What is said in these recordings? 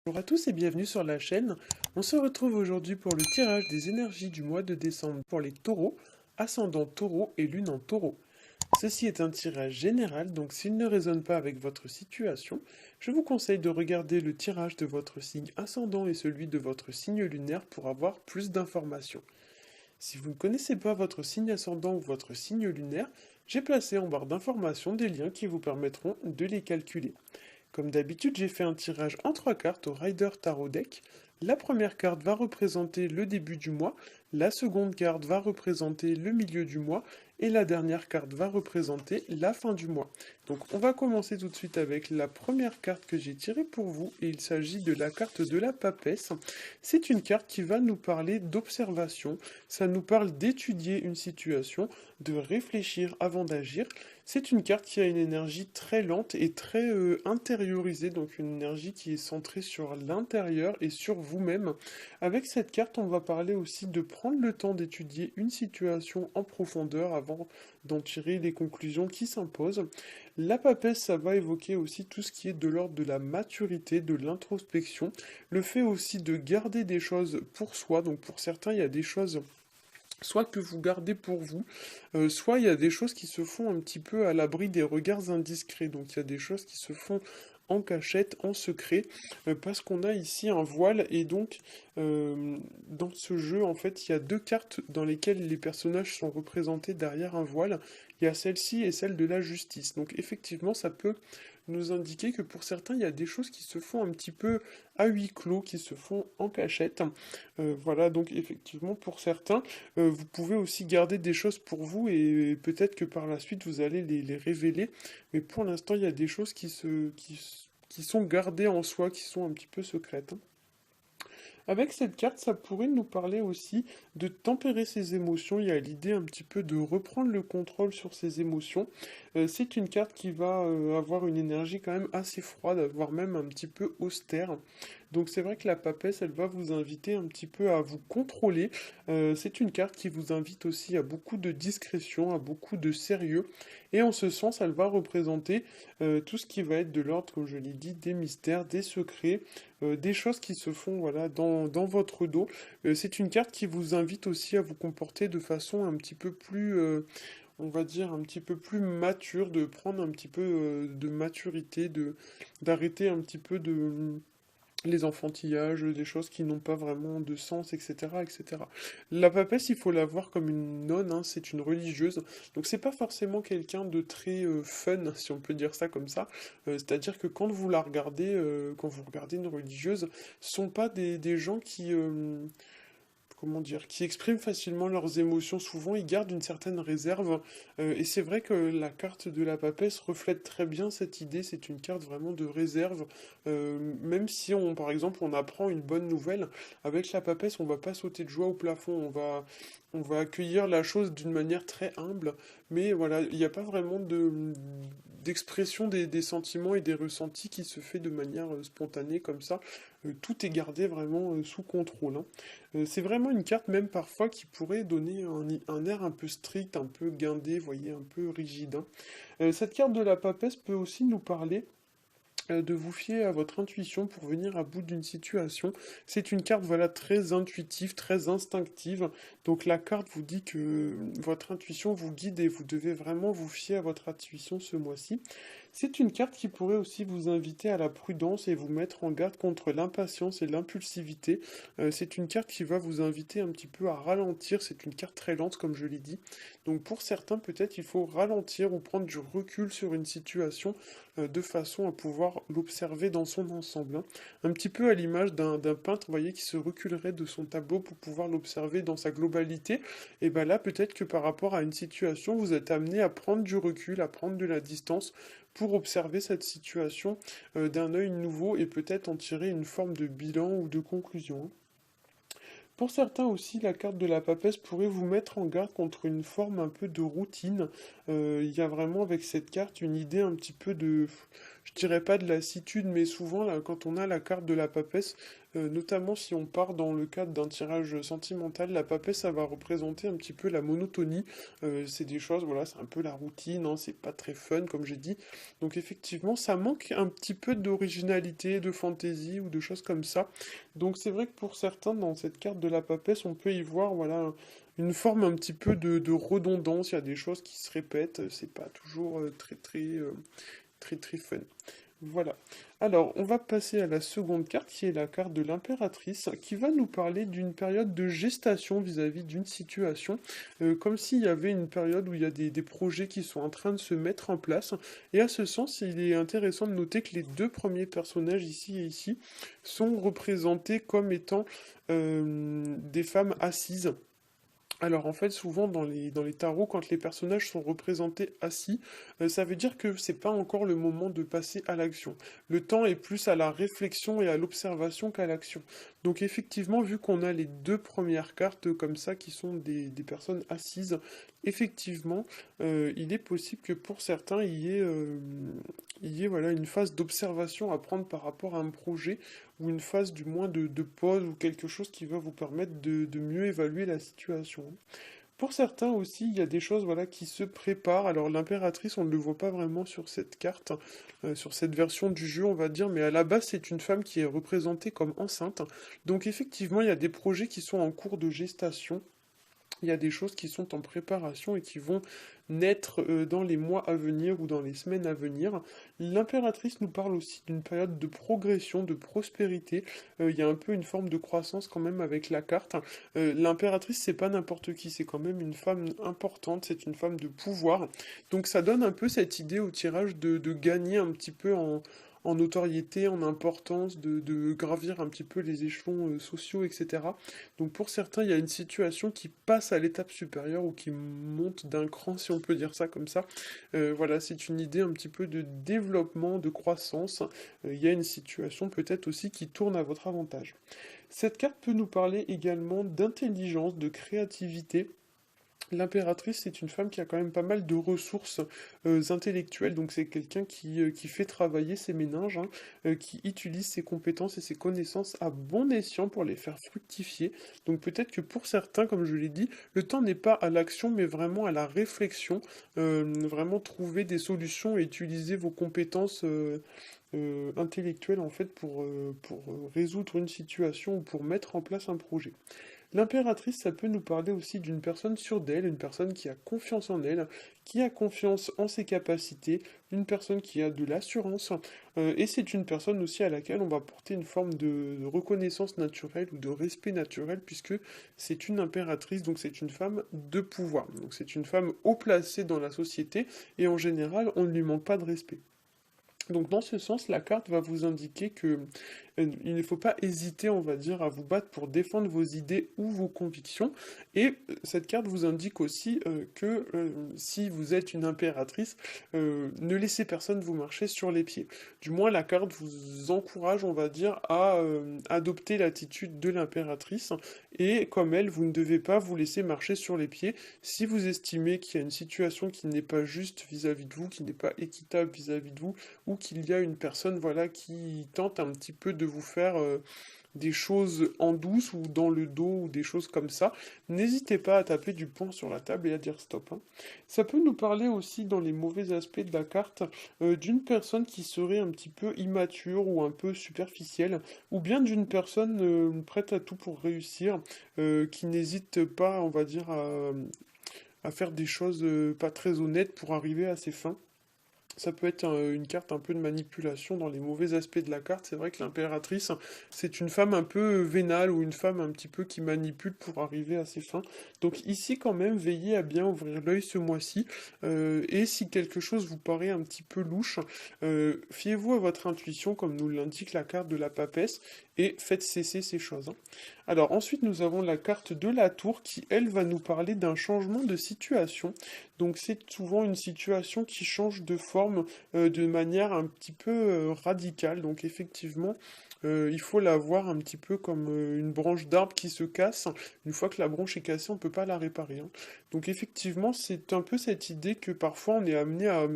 Bonjour à tous et bienvenue sur la chaîne. On se retrouve aujourd'hui pour le tirage des énergies du mois de décembre pour les taureaux, ascendant taureau et lune en taureau. Ceci est un tirage général, donc s'il ne résonne pas avec votre situation, je vous conseille de regarder le tirage de votre signe ascendant et celui de votre signe lunaire pour avoir plus d'informations. Si vous ne connaissez pas votre signe ascendant ou votre signe lunaire, j'ai placé en barre d'informations des liens qui vous permettront de les calculer. Comme d'habitude, j'ai fait un tirage en 3 cartes au Rider Tarot Deck. La première carte va représenter le début du mois, la seconde carte va représenter le milieu du mois, et la dernière carte va représenter la fin du mois. Donc on va commencer tout de suite avec la première carte que j'ai tirée pour vous, et il s'agit de la carte de la papesse. C'est une carte qui va nous parler d'observation, ça nous parle d'étudier une situation, de réfléchir avant d'agir. C'est une carte qui a une énergie très lente et très intériorisée, donc une énergie qui est centrée sur l'intérieur et sur vous-même. Avec cette carte, on va parler aussi de prendre le temps d'étudier une situation en profondeur avant d'en tirer les conclusions qui s'imposent. La papesse, ça va évoquer aussi tout ce qui est de l'ordre de la maturité, de l'introspection, le fait aussi de garder des choses pour soi, donc pour certains, il y a des choses soit que vous gardez pour vous, soit il y a des choses qui se font un petit peu à l'abri des regards indiscrets. Donc il y a des choses qui se font en cachette, en secret, parce qu'on a ici un voile et donc dans ce jeu en fait il y a deux cartes dans lesquelles les personnages sont représentés derrière un voile. Il y a celle-ci et celle de la justice. Donc effectivement ça peut nous indiquer que pour certains il y a des choses qui se font un petit peu à huis clos, qui se font en cachette. Voilà donc effectivement pour certains vous pouvez aussi garder des choses pour vous et peut-être que par la suite vous allez les révéler. Mais pour l'instant, il y a des choses qui sont gardées en soi, qui sont un petit peu secrètes, hein. Avec cette carte, ça pourrait nous parler aussi de tempérer ses émotions. Il y a l'idée un petit peu de reprendre le contrôle sur ses émotions. C'est une carte qui va avoir une énergie quand même assez froide, voire même un petit peu austère. Donc c'est vrai que la papesse, elle va vous inviter un petit peu à vous contrôler. C'est une carte qui vous invite aussi à beaucoup de discrétion, à beaucoup de sérieux. Et en ce sens, elle va représenter tout ce qui va être de l'ordre, comme je l'ai dit, des mystères, des secrets, des choses qui se font voilà, dans votre dos. C'est une carte qui vous invite aussi à vous comporter de façon un petit peu plus, on va dire, un petit peu plus mature, de prendre un petit peu de maturité, d'arrêter un petit peu de les enfantillages, des choses qui n'ont pas vraiment de sens, etc., etc. La papesse, il faut la voir comme une nonne, hein, c'est une religieuse, donc c'est pas forcément quelqu'un de très fun, si on peut dire ça comme ça. C'est-à-dire que quand vous la regardez, quand vous regardez une religieuse, ce sont pas des gens qui, comment dire, qui expriment facilement leurs émotions. Souvent, ils gardent une certaine réserve. Et c'est vrai que la carte de la papesse reflète très bien cette idée. C'est une carte vraiment de réserve. Même si on, par exemple, on apprend une bonne nouvelle, avec la papesse, on va pas sauter de joie au plafond. On va accueillir la chose d'une manière très humble. Mais voilà, il n'y a pas vraiment d'expression des sentiments et des ressentis qui se fait de manière spontanée comme ça. Tout est gardé vraiment sous contrôle, hein. C'est vraiment une carte même parfois qui pourrait donner un air un peu strict, un peu guindé, voyez, un peu rigide, hein. Cette carte de la papesse peut aussi nous parler de vous fier à votre intuition pour venir à bout d'une situation. C'est une carte voilà très intuitive, très instinctive. Donc la carte vous dit que votre intuition vous guide et vous devez vraiment vous fier à votre intuition ce mois-ci. C'est une carte qui pourrait aussi vous inviter à la prudence et vous mettre en garde contre l'impatience et l'impulsivité. C'est une carte qui va vous inviter un petit peu à ralentir. C'est une carte très lente comme je l'ai dit. Donc pour certains peut-être il faut ralentir ou prendre du recul sur une situation de façon à pouvoir l'observer dans son ensemble, hein. Un petit peu à l'image d'un peintre, vous voyez, qui se reculerait de son tableau pour pouvoir l'observer dans sa globalité. Et bien là, peut-être que par rapport à une situation, vous êtes amené à prendre du recul, à prendre de la distance pour observer cette situation d'un œil nouveau et peut-être en tirer une forme de bilan ou de conclusion, hein. Pour certains aussi, la carte de la papesse pourrait vous mettre en garde contre une forme un peu de routine. Il y a vraiment avec cette carte une idée un petit peu je dirais pas de lassitude, mais souvent, là, quand on a la carte de la papesse, notamment si on part dans le cadre d'un tirage sentimental, la papesse, ça va représenter un petit peu la monotonie. C'est des choses, voilà, c'est un peu la routine, hein, c'est pas très fun, comme j'ai dit. Donc effectivement, ça manque un petit peu d'originalité, de fantaisie ou de choses comme ça. Donc c'est vrai que pour certains, dans cette carte de la papesse, on peut y voir, voilà, une forme un petit peu de redondance. Il y a des choses qui se répètent, c'est pas toujours très fun. Voilà. Alors, on va passer à la seconde carte, qui est la carte de l'impératrice, qui va nous parler d'une période de gestation vis-à-vis d'une situation, comme s'il y avait une période où il y a des projets qui sont en train de se mettre en place. Et à ce sens, il est intéressant de noter que les deux premiers personnages, ici et ici, sont représentés comme étant des femmes assises. Alors en fait, souvent dans les tarots, quand les personnages sont représentés assis, ça veut dire que c'est pas encore le moment de passer à l'action. Le temps est plus à la réflexion et à l'observation qu'à l'action. Donc effectivement, vu qu'on a les deux premières cartes comme ça qui sont des personnes assises, effectivement, il est possible que pour certains, il y ait voilà, une phase d'observation à prendre par rapport à un projet ou une phase du moins de pause ou quelque chose qui va vous permettre de mieux évaluer la situation. Pour certains aussi, il y a des choses voilà, qui se préparent. Alors l'impératrice, on ne le voit pas vraiment sur cette carte, sur cette version du jeu, on va dire, mais à la base, c'est une femme qui est représentée comme enceinte. Donc effectivement, il y a des projets qui sont en cours de gestation. Il y a des choses qui sont en préparation et qui vont naître dans les mois à venir ou dans les semaines à venir. L'impératrice nous parle aussi d'une période de progression, de prospérité. Il y a un peu une forme de croissance quand même avec la carte. L'impératrice, c'est pas n'importe qui, c'est quand même une femme importante, c'est une femme de pouvoir. Donc ça donne un peu cette idée au tirage de gagner un petit peu en notoriété, en importance, de gravir un petit peu les échelons sociaux, etc. Donc pour certains, il y a une situation qui passe à l'étape supérieure ou qui monte d'un cran, si on peut dire ça comme ça. Voilà, c'est une idée un petit peu de développement, de croissance. Il y a une situation peut-être aussi qui tourne à votre avantage. Cette carte peut nous parler également d'intelligence, de créativité. L'impératrice, c'est une femme qui a quand même pas mal de ressources intellectuelles, donc c'est quelqu'un qui fait travailler ses méninges, hein, qui utilise ses compétences et ses connaissances à bon escient pour les faire fructifier. Donc peut-être que pour certains, comme je l'ai dit, le temps n'est pas à l'action, mais vraiment à la réflexion, vraiment trouver des solutions et utiliser vos compétences intellectuelles en fait pour résoudre une situation ou pour mettre en place un projet. L'impératrice, ça peut nous parler aussi d'une personne sûre d'elle, une personne qui a confiance en elle, qui a confiance en ses capacités, une personne qui a de l'assurance, et c'est une personne aussi à laquelle on va porter une forme de reconnaissance naturelle ou de respect naturel, puisque c'est une impératrice, donc c'est une femme de pouvoir. Donc c'est une femme haut placée dans la société, et en général, on ne lui manque pas de respect. Donc dans ce sens, la carte va vous indiquer que il ne faut pas hésiter, on va dire, à vous battre pour défendre vos idées ou vos convictions. Et cette carte vous indique aussi que si vous êtes une impératrice, ne laissez personne vous marcher sur les pieds. Du moins, la carte vous encourage, on va dire, à adopter l'attitude de l'impératrice. Et comme elle, vous ne devez pas vous laisser marcher sur les pieds. Si vous estimez qu'il y a une situation qui n'est pas juste vis-à-vis de vous, qui n'est pas équitable vis-à-vis de vous, ou qu'il y a une personne voilà, qui tente un petit peu de vous faire des choses en douce ou dans le dos ou des choses comme ça, n'hésitez pas à taper du poing sur la table et à dire stop, hein. Ça peut nous parler aussi dans les mauvais aspects de la carte d'une personne qui serait un petit peu immature ou un peu superficielle, ou bien d'une personne prête à tout pour réussir, qui n'hésite pas, on va dire, à faire des choses pas très honnêtes pour arriver à ses fins. Ça peut être une carte un peu de manipulation dans les mauvais aspects de la carte. C'est vrai que l'impératrice, c'est une femme un peu vénale ou une femme un petit peu qui manipule pour arriver à ses fins. Donc ici quand même, veillez à bien ouvrir l'œil ce mois-ci. Et si quelque chose vous paraît un petit peu louche, fiez-vous à votre intuition comme nous l'indique la carte de la papesse et faites cesser ces choses, hein. Alors ensuite nous avons la carte de la tour qui elle va nous parler d'un changement de situation. Donc c'est souvent une situation qui change de forme de manière un petit peu radicale. Donc effectivement il faut la voir un petit peu comme une branche d'arbre qui se casse. Une fois que la branche est cassée, on peut pas la réparer, hein. Donc effectivement, c'est un peu cette idée que parfois on est amené à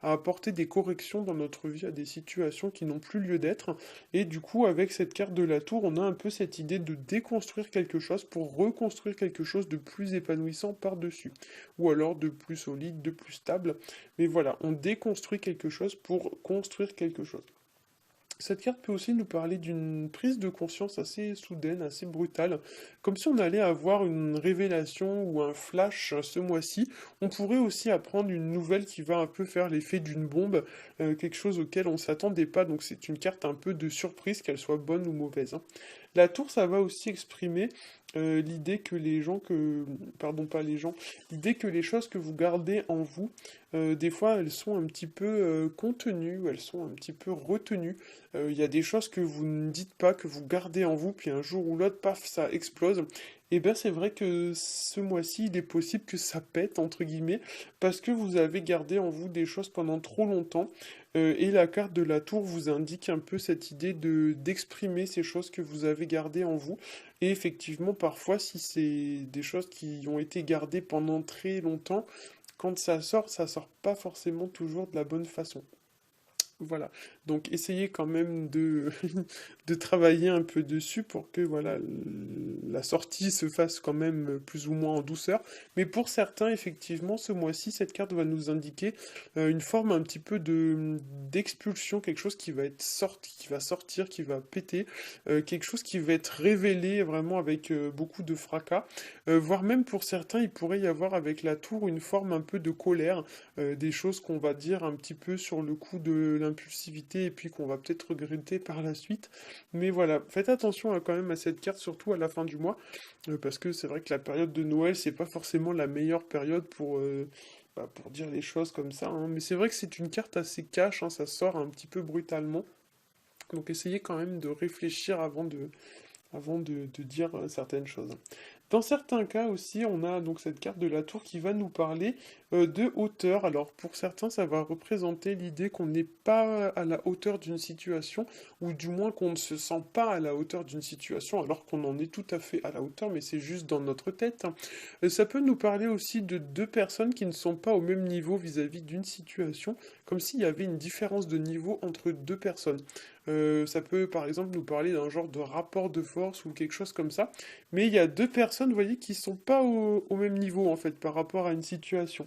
apporter des corrections dans notre vie à des situations qui n'ont plus lieu d'être. Et du coup, avec cette carte de la tour, on a un peu cette idée de déconstruire quelque chose pour reconstruire quelque chose de plus épanouissant par-dessus. Ou alors de plus solide, de plus stable. Mais voilà, on déconstruit quelque chose pour construire quelque chose. Cette carte peut aussi nous parler d'une prise de conscience assez soudaine, assez brutale, comme si on allait avoir une révélation ou un flash ce mois-ci. On pourrait aussi apprendre une nouvelle qui va un peu faire l'effet d'une bombe, quelque chose auquel on s'attendait pas, donc c'est une carte un peu de surprise, qu'elle soit bonne ou mauvaise, hein. La tour, ça va aussi exprimer l'idée que les gens que... Pardon, pas les gens. L'idée que les choses que vous gardez en vous, des fois, elles sont un petit peu contenues, ou elles sont un petit peu retenues. Il y a des choses que vous ne dites pas, que vous gardez en vous, puis un jour ou l'autre, paf, ça explose. Et bien c'est vrai que ce mois-ci, il est possible que ça pète, entre guillemets, parce que vous avez gardé en vous des choses pendant trop longtemps. Et la carte de la tour vous indique un peu cette idée de d'exprimer ces choses que vous avez gardées en vous. Et effectivement, parfois, si c'est des choses qui ont été gardées pendant très longtemps, quand ça sort pas forcément toujours de la bonne façon. Voilà, donc essayez quand même de, de travailler un peu dessus pour que voilà, la sortie se fasse quand même plus ou moins en douceur. Mais pour certains, effectivement, ce mois-ci, cette carte va nous indiquer une forme un petit peu de d'expulsion, quelque chose qui va être sorti, qui va sortir, qui va péter, quelque chose qui va être révélé vraiment avec beaucoup de fracas. Voire même pour certains, il pourrait y avoir avec la tour une forme un peu de colère, des choses qu'on va dire un petit peu sur le coup de l'impulsivité et puis qu'on va peut-être regretter par la suite. Mais voilà, faites attention quand même à cette carte, surtout à la fin du mois, parce que c'est vrai que la période de Noël, c'est pas forcément la meilleure période pour dire les choses comme ça, hein. Mais c'est vrai que c'est une carte assez cash, hein, ça sort un petit peu brutalement. Donc essayez quand même de réfléchir avant de dire certaines choses. Dans certains cas aussi, on a donc cette carte de la tour qui va nous parler de hauteur. Alors pour certains, ça va représenter l'idée qu'on n'est pas à la hauteur d'une situation, ou du moins qu'on ne se sent pas à la hauteur d'une situation, alors qu'on en est tout à fait à la hauteur, mais c'est juste dans notre tête, hein. Ça peut nous parler aussi de deux personnes qui ne sont pas au même niveau vis-à-vis d'une situation, comme s'il y avait une différence de niveau entre deux personnes. Ça peut par exemple nous parler d'un genre de rapport de force ou quelque chose comme ça. Mais il y a deux personnes, vous voyez, qui sont pas au même niveau en fait par rapport à une situation.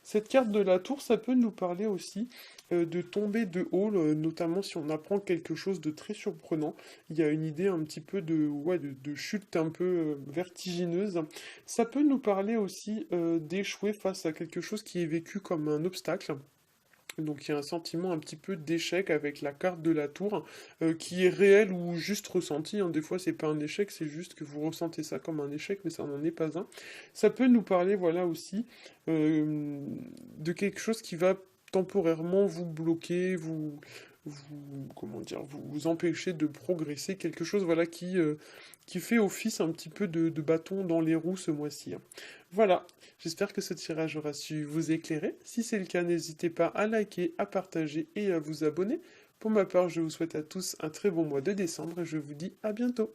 Cette carte de la tour, ça peut nous parler aussi de tomber de haut, notamment si on apprend quelque chose de très surprenant. Il y a une idée un petit peu de chute un peu vertigineuse. Ça peut nous parler aussi d'échouer face à quelque chose qui est vécu comme un obstacle. Donc il y a un sentiment un petit peu d'échec avec la carte de la tour, qui est réel ou juste ressenti, hein. Des fois c'est pas un échec, c'est juste que vous ressentez ça comme un échec, mais ça n'en est pas un. Ça peut nous parler, voilà aussi, de quelque chose qui va temporairement vous bloquer, comment dire, vous empêcher de progresser, quelque chose, voilà, qui fait office un petit peu de bâton dans les roues ce mois-ci, hein. Voilà, j'espère que ce tirage aura su vous éclairer. Si c'est le cas, n'hésitez pas à liker, à partager et à vous abonner. Pour ma part, je vous souhaite à tous un très bon mois de décembre et je vous dis à bientôt.